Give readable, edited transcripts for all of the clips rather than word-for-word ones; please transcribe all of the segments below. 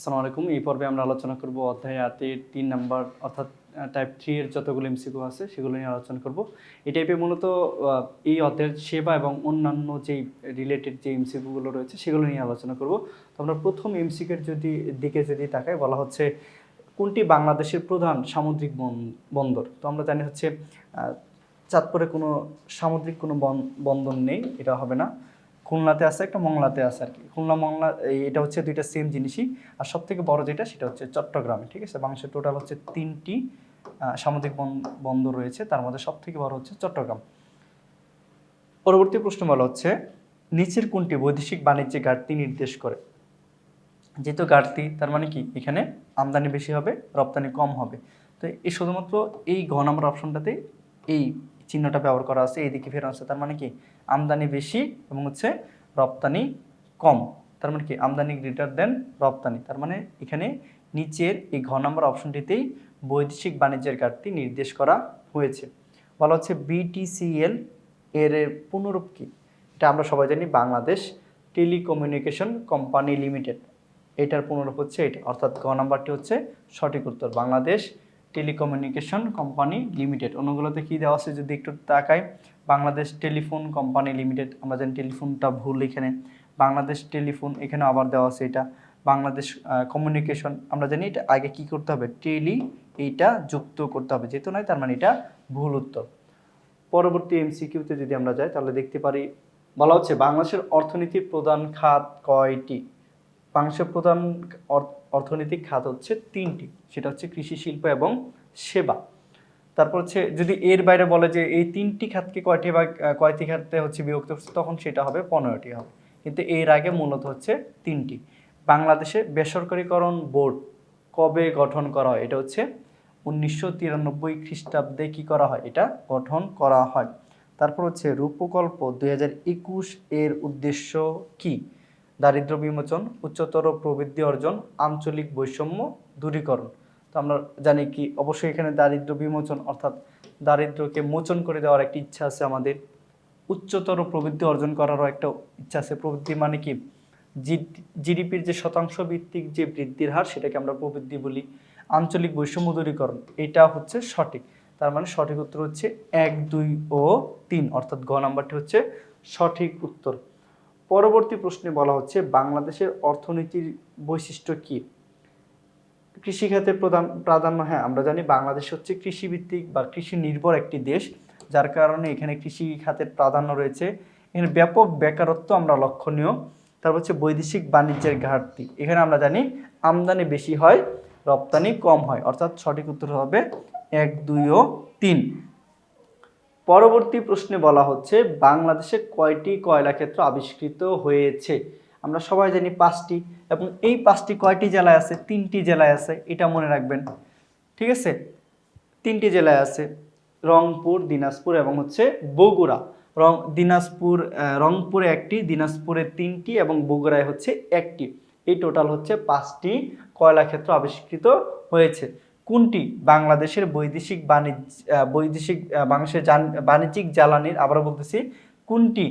আসসালামু আলাইকুম। এই পর্বে আমরা আলোচনা করব অধ্যায় আটের ৩ নাম্বার অর্থাৎ টাইপ 3 এর যতগুলো এমসিকিউ আছে সেগুলো নিয়ে আলোচনা করব। এই টাইপে মূলত এই অধ্যায়ের সেবা এবং অন্যান্য যেই রিলেটেড যে এমসিকিউ গুলো রয়েছে সেগুলো নিয়ে আলোচনা করব। তো আমরা প্রথম এমসিকিউর দিকে যদি তাকাই, বলা হচ্ছে কোনটি বাংলাদেশের প্রধান সামুদ্রিক বন্দর। তো আমরা জানি হচ্ছে চাঁদপুরে কোনো সামুদ্রিক কোনো বন্দর নেই, এটা হবে না। খুলনাতে আছে, একটা মংলাতে আছে আর কি। খুলনা মংলা এটা হচ্ছে দুইটা সেম জিনিসই। আর সব থেকে বড় যেটা সেটা হচ্ছে চট্টগ্রামে, ঠিক আছে। বাংলাদেশের টোটাল হচ্ছে 3টি সামুদ্রিক বন্দর রয়েছে, তার মধ্যে সব থেকে বড় হচ্ছে চট্টগ্রাম। পরবর্তী প্রশ্ন বলা হচ্ছে নিচের কোনটি বৈদেশিক বাণিজ্যে ঘাটতি নির্দেশ করে। যেহেতু ঘাটতি তার মানে কি এখানে আমদানি বেশি হবে, রপ্তানি কম হবে। তো এই শুধুমাত্র এই ঘ নম্বর অপশনটাতে এই চিহ্নটা ব্যবহার করা আছে, এইদিকে ফেরা আছে। তার মানে কি আমদানি বেশি এবং হচ্ছে রপ্তানি কম। তার মানে কি আমদানি গ্রেটার দেন রপ্তানি। তার মানে এখানে নিচের এই ঘ নম্বর অপশনটিতেই বৈদেশিক বাণিজ্যের ঘাটতি নির্দেশ করা হয়েছে। বলা হচ্ছে বিটিসিএল এর পুনরূপ কি। এটা আমরা সবাই জানি বাংলাদেশ টেলিকমিউনিকেশন কোম্পানি লিমিটেড। এটার পুনরূপ হচ্ছে এটা, অর্থাৎ গ নাম্বারটি হচ্ছে সঠিক উত্তর, বাংলাদেশ টেলিকমিউনিকেশন কোম্পানি লিমিটেড। অন্যগুলোতে কী দেওয়া আছে যদি একটু তাকাই, বাংলাদেশ টেলিফোন কোম্পানি লিমিটেড, আমরা জানি টেলিফোনটা ভুল এখানে, বাংলাদেশ টেলিফোন এখানে আবার দেওয়া আছে এটা, বাংলাদেশ কমিউনিকেশন আমরা জানি এটা আগে কি করতে হবে টেলি, এইটা যুক্ত করতে হবে, যেহেতু নয় তার মানে এটা ভুল উত্তর। পরবর্তী এমসিকিউতে যদি আমরা যাই তাহলে দেখতে পারি, বলা হচ্ছে বাংলাদেশের অর্থনীতির প্রধান খাত কয়টি। বাংলাদেশের প্রধান অর্থনৈতিক খাত হচ্ছে 3টি, সেটা হচ্ছে কৃষি, শিল্প এবং সেবা। তারপর হচ্ছে যদি এর বাইরে বলে যে এই 3টি খাতকে কয়টি খাতে হচ্ছে বিভক্ত করছে, তখন সেটা হবে 15টি হবে। কিন্তু এর আগে মূলত হচ্ছে 3টি। বাংলাদেশে বেসরকারীকরণ বোর্ড কবে গঠন করা হয়, এটা হচ্ছে 1993 খ্রিস্টাব্দে কি করা হয়, এটা গঠন করা হয়। তারপর হচ্ছে রূপকল্প 2021 এর উদ্দেশ্য কি। দারিদ্র্য বিমোচন, উচ্চতর প্রবৃদ্ধি অর্জন, আঞ্চলিক বৈষম্য দূরীকরণ। তো আমরা জানি কি অবশ্যই এখানে দারিদ্র্য বিমোচন অর্থাৎ দারিদ্র্যকে মোচন করে দেওয়ার একটা ইচ্ছা আছে আমাদের। উচ্চতর প্রবৃদ্ধি অর্জন করারও একটা ইচ্ছা আছে। প্রবৃদ্ধি মানে কি জিডিপির যে শতাংশ ভিত্তিক যে বৃদ্ধির হার সেটাকে আমরা প্রবৃদ্ধি বলি। আঞ্চলিক বৈষম্য দূরীকরণ এটা হচ্ছে সঠিক। তার মানে সঠিক উত্তর হচ্ছে 1, 2 ও 3, অর্থাৎ গ নাম্বারটি হচ্ছে সঠিক উত্তর। পরবর্তী প্রশ্নে বলা হচ্ছে বাংলাদেশের অর্থনীতির বৈশিষ্ট্য কি। কৃষিখাতের প্রাধান্য, হ্যাঁ আমরা জানি বাংলাদেশ হচ্ছে কৃষিভিত্তিক বা কৃষি নির্ভর একটি দেশ, যার কারণে এখানে কৃষি খাতের প্রাধান্য রয়েছে। এখানে ব্যাপক বেকারত্ব আমরা লক্ষণীয়। তারপর হচ্ছে বৈদেশিক বাণিজ্যের ঘাটতি, এখানে আমরা জানি আমদানি বেশি হয়, রপ্তানি কম হয়, অর্থাৎ সঠিক উত্তর হবে 1, 2 ও 3। পরবর্তী প্রশ্নে বলা হচ্ছে বাংলাদেশে কয়টি কয়লা ক্ষেত্র আবিষ্কৃত হয়েছে। আমরা সবাই জানি 5টি, এবং এই 5টি কয়টি জেলায় আছে, 3টি জেলায় আছে, এটা মনে রাখবেন, ঠিক আছে। 3টি জেলায় আছে, রংপুর, দিনাজপুর এবং হচ্ছে বগুড়া। রংপুরে 1টি, দিনাজপুরে 3টি এবং বগুড়ায় হচ্ছে 1টি। এই টোটাল হচ্ছে 5টি কয়লা ক্ষেত্র আবিষ্কৃত হয়েছে। কোনটি বাংলাদেশের বাংলাদেশের বাণিজ্যিক জ্বালানির, আবারও বলতেছি, কোনটি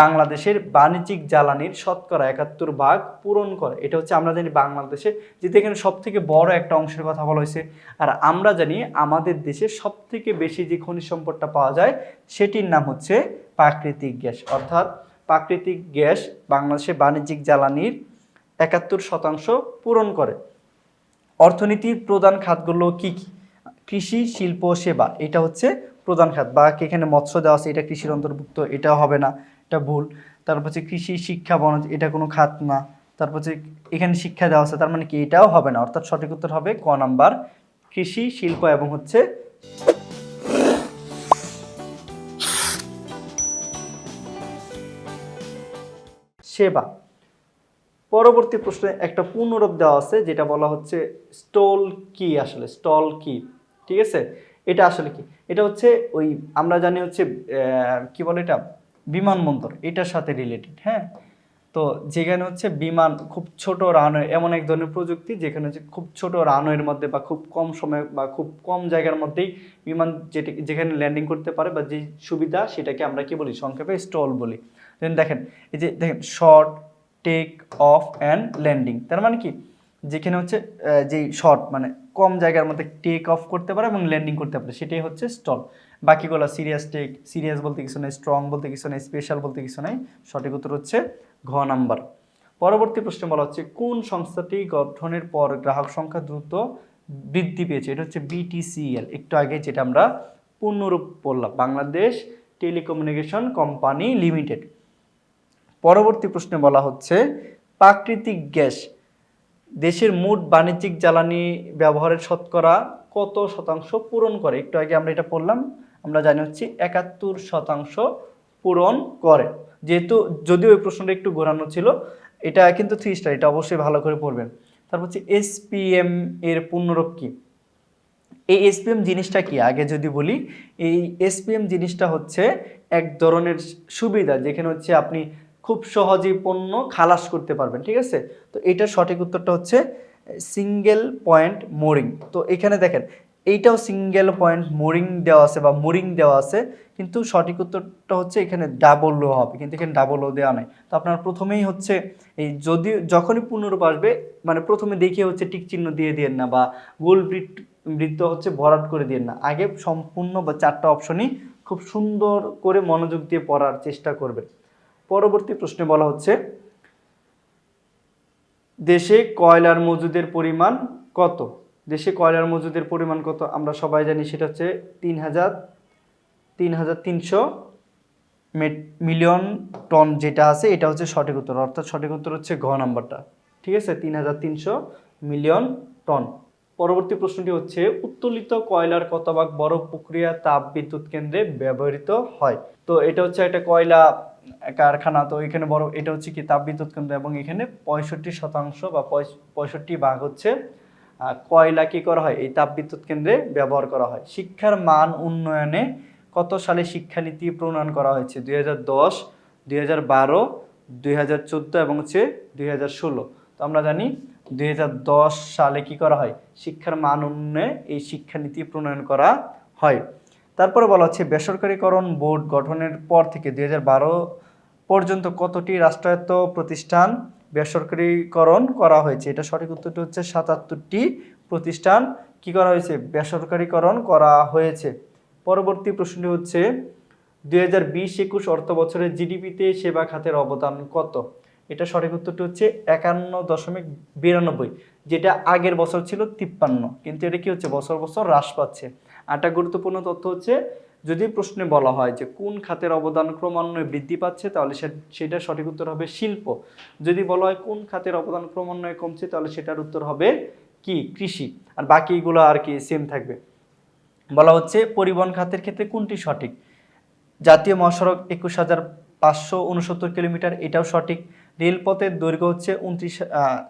বাংলাদেশের বাণিজ্যিক জ্বালানির শতকরা 71 ভাগ পূরণ করে। এটা হচ্ছে আমরা জানি বাংলাদেশে যেটা এখানে সব থেকে বড় একটা অংশের কথা বলা হয়েছে। আর আমরা জানি আমাদের দেশে সব থেকে বেশি যে খনিজ সম্পদটা পাওয়া যায় সেটির নাম হচ্ছে প্রাকৃতিক গ্যাস, অর্থাৎ প্রাকৃতিক গ্যাস বাংলাদেশের বাণিজ্যিক জ্বালানির 71% পূরণ করে। অর্থনীতির প্রধান খাতগুলো কি কি। কৃষি, শিল্প, সেবা, এটা হচ্ছে প্রধান খাত। বা এখানে মৎস্য দেওয়া আছে, এটা কৃষির অন্তর্ভুক্ত, এটা হবে না, এটা ভুল। তারপর হচ্ছে কৃষি, শিক্ষা, বনজ, এটা কোনো খাত না। তারপর হচ্ছে এখানে শিক্ষা দেওয়া আছে, তার মানে কি এটাও হবে না, অর্থাৎ সঠিক উত্তর হবে ক নাম্বার, কৃষি, শিল্প এবং হচ্ছে সেবা। পরবর্তী প্রশ্নে একটা পুনরূপ দেওয়া আছে, যেটা বলা হচ্ছে স্টল কি। আসলে স্টল কি, ঠিক আছে, এটা আসলে কি। এটা হচ্ছে ওই আমরা জানি হচ্ছে কি বলে এটা, বিমানবন্দর, এটার সাথে রিলেটেড। হ্যাঁ, তো যেখানে হচ্ছে বিমান খুব ছোট রানওয়ে, এমন এক ধরনের প্রযুক্তি যেখানে হচ্ছে খুব ছোট রানওয়ের মধ্যে বা খুব কম সময় বা খুব কম জায়গার মধ্যেই বিমান যেখানে ল্যান্ডিং করতে পারে বা যে সুবিধা, সেটাকে আমরা কি বলি, সংক্ষেপে স্টল বলি। দেখেন এই যে দেখেন short, take off and landing, তার মানে কি যেখানে হচ্ছে যেই শর্ট মানে কম জায়গার মধ্যে টেক অফ করতে পারে এবং ল্যান্ডিং করতে পারে সেটাই হচ্ছে স্টল। বাকিগুলো সিরিয়াস টেক, সিরিয়াস বলতে কিছু নেই, স্ট্রং বলতে কিছু নেই, স্পেশাল বলতে কিছু নেই। সঠিক উত্তর হচ্ছে ঘ নাম্বার। পরবর্তী প্রশ্নে বলা হচ্ছে কোন সংস্থাটি গঠনের পর গ্রাহক সংখ্যা দ্রুত বৃদ্ধি পেয়েছে? এটা হচ্ছে বিটিসিএল, একটু আগে যেটা আমরা পূর্ণরূপ বললাম, বাংলাদেশ টেলিকমিউনিকেশন কোম্পানি লিমিটেড। পরবর্তী প্রশ্নে বলা হচ্ছে প্রাকৃতিক গ্যাস দেশের মোট বাণিজ্যিক জ্বালানি ব্যবহারের শতকরা কত শতাংশ পূরণ করে? একটু আগে আমরা এটা পড়লাম, আমরা জানি হচ্ছে 71% পূরণ করে। যেহেতু যদিও ওই প্রশ্নটা একটু ঘোরানো ছিল, এটা কিন্তু 3 স্টার, এটা অবশ্যই ভালো করে পড়বেন। তারপর হচ্ছে এসপিএম এর পূর্ণরূপ কি? এই এসপিএম জিনিসটা কি আগে যদি বলি, এই এসপিএম জিনিসটা হচ্ছে এক ধরনের সুবিধা যেখানে হচ্ছে আপনি খুব সহজেই পণ্য খালাস করতে পারবেন, ঠিক আছে? তো এটার সঠিক উত্তরটা হচ্ছে সিঙ্গেল পয়েন্ট মোরিং। তো এখানে দেখেন এইটাও সিঙ্গেল পয়েন্ট মোরিং দেওয়া আছে বা মোরিং দেওয়া আছে, কিন্তু সঠিক উত্তরটা হচ্ছে এখানে ডাবল ও হবে, কিন্তু এখানে ডাবল ও দেওয়া নাই। তো আপনার প্রথমেই হচ্ছে এই যদি যখনই পূর্ণরূপ আসবে মানে প্রথমে দেখিয়ে হচ্ছে টিক চিহ্ন দিয়ে দিয়েন না বা গোল বৃত্ত হচ্ছে ভরাট করে দিয়েন না, আগে সম্পূর্ণ বা 4টা অপশনই খুব সুন্দর করে মনোযোগ দিয়ে পড়ার চেষ্টা করবেন। পরবর্তী প্রশ্নে বলা হচ্ছে দেশে কয়লার মজুদের পরিমাণ কত? দেশে কয়লার মজুদের পরিমাণ কত আমরা সবাই জানি, সেটা হচ্ছে 3,300 মিলিয়ন টন যেটা আছে এটা হচ্ছে সঠিক উত্তর, অর্থাৎ সঠিক উত্তর হচ্ছে ঘ নাম্বারটা, ঠিক আছে? 3,300 মিলিয়ন টন। পরবর্তী প্রশ্নটি হচ্ছে উত্তোলিত কয়লার কত ভাগ বড় প্রক্রিয়া তাপ বিদ্যুৎ কেন্দ্রে ব্যবহৃত হয়? তো এটা হচ্ছে একটা কয়লা কারখানা, তো এখানে বড় এটা হচ্ছে কি তাপ বিদ্যুৎ কেন্দ্র, এবং এখানে 65% বা 65 ভাগ হচ্ছে কয়লা কি করা হয় এই তাপ বিদ্যুৎ কেন্দ্রে ব্যবহার করা হয়। শিক্ষার মান উন্নয়নে কত সালে শিক্ষানীতি প্রণয়ন করা হয়েছে? 2010, 2012, 2014 এবং হচ্ছে 2016। তো আমরা জানি 2010 সালে কি করা হয় শিক্ষার মান উন্নয়নে এই শিক্ষানীতি প্রণয়ন করা হয়। তারপরে বলা হচ্ছে বেসরকারীকরণ বোর্ড গঠনের পর থেকে 2012 পর্যন্ত কতটি রাষ্ট্রায়ত্ত প্রতিষ্ঠান বেসরকারীকরণ করা হয়েছে? এটা সঠিক উত্তরটি হচ্ছে 77টি প্রতিষ্ঠান কি করা হয়েছে বেসরকারীকরণ করা হয়েছে। পরবর্তী প্রশ্নটি হচ্ছে 2020-21 অর্থ বছরের জিডিপিতে সেবা খাতের অবদান কত? এটা সঠিক উত্তরটি হচ্ছে 51.92, যেটা আগের বছর ছিল 53, কিন্তু এটা কি হচ্ছে বছর বছর হ্রাস পাচ্ছে। আরেকটা গুরুত্বপূর্ণ তথ্য হচ্ছে যদি প্রশ্নে বলা হয় যে কোন খাতের অবদান ক্রমান্বয়ে বৃদ্ধি পাচ্ছে তাহলে সেটা সঠিক উত্তর হবে শিল্প। যদি বলা হয় কোন খাতের অবদান ক্রমান্বয়ে কমছে তাহলে সেটার উত্তর হবে কি কৃষি। আর বাকিগুলো আর কি সেম থাকবে। বলা হচ্ছে পরিবহন খাতের ক্ষেত্রে কোনটি সঠিক? জাতীয় মহাসড়ক 21,569 কিলোমিটার, এটাও সঠিক। রেলপথের দৈর্ঘ্য হচ্ছে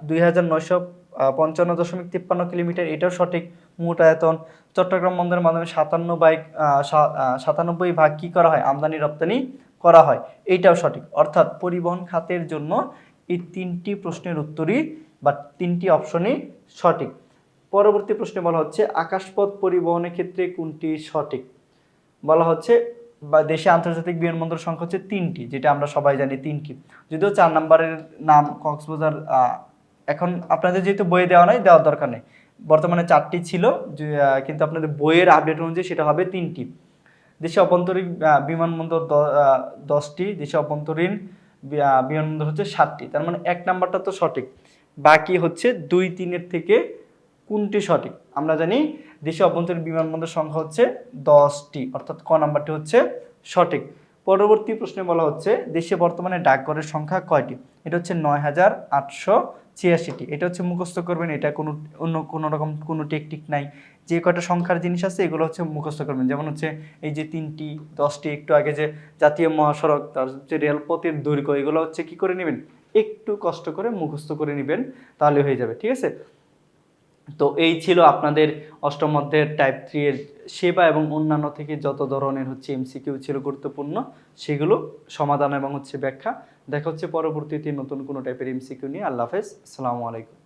2,955.53 কিলোমিটার, এটাও সঠিক। মোট আয়তন চট্টগ্রাম বন্দরের মাধ্যমে 97 ভাগ কি করা হয় আমদানি রপ্তানি করা হয়, এইটাও সঠিক। অর্থাৎ পরিবহন খাতের জন্য এই 3টি প্রশ্নের উত্তরই বা 3টি অপশনই সঠিক। পরবর্তী প্রশ্নে বলা হচ্ছে আকাশপথ পরিবহনের ক্ষেত্রে কোনটি সঠিক? বলা হচ্ছে বা দেশে আন্তর্জাতিক বিমানবন্দর সংখ্যা হচ্ছে 3টি, যেটা আমরা সবাই জানি 3টি, যদিও 4 নম্বরের নাম কক্সবাজার। এখন আপনাদের যেহেতু বইয়ে দেওয়া নাই, দেওয়ার দরকার নেই, বর্তমানে 4টি ছিল কিন্তু আপনাদের বইয়ের আপডেট অনুযায়ী সেটা হবে 3টি। দেশে অভ্যন্তরীণ বিমানবন্দর 10টি, দেশে অভ্যন্তরীণ বিমানবন্দর হচ্ছে 7টি, তার মানে 1 নাম্বারটা তো সঠিক। বাকি হচ্ছে 2-3 থেকে কোনটি সঠিক? আমরা জানি দেশে অভ্যন্তরীণ বিমানবন্দর সংখ্যা হচ্ছে 10টি, অর্থাৎ ক নাম্বারটি হচ্ছে সঠিক। পরবর্তী প্রশ্নে বলা হচ্ছে দেশে বর্তমানে ডাকঘরের সংখ্যা কয়টি? এটা হচ্ছে 9,886টি। এটা হচ্ছে মুখস্থ করবেন, এটা অন্য কোনো রকম কোনো টেকনিক নাই। যে কয়টা সংখ্যার জিনিস আছে এগুলো হচ্ছে মুখস্থ করবেন, যেমন হচ্ছে এই যে 3টি, 10টি, একটু আগে যে জাতীয় মহাসড়ক, তার হচ্ছে রেলপথের দৈর্ঘ্য, এগুলো হচ্ছে কি করে নেবেন একটু কষ্ট করে মুখস্থ করে নেবেন, তাহলে হয়ে যাবে, ঠিক আছে? তো এই ছিল আপনাদের অষ্টম অধ্যায়ের টাইপ 3 এর সেবা এবং অন্যান্য থেকে যত ধরনের হচ্ছে এমসিকিউ ছিল গুরুত্বপূর্ণ সেগুলো সমাধান এবং হচ্ছে ব্যাখ্যা। দেখা হচ্ছে পরবর্তীতে নতুন কোনো টাইপের এমসিকিউ নিয়ে। আল্লাহ হাফেজ, আসসালামু আলাইকুম।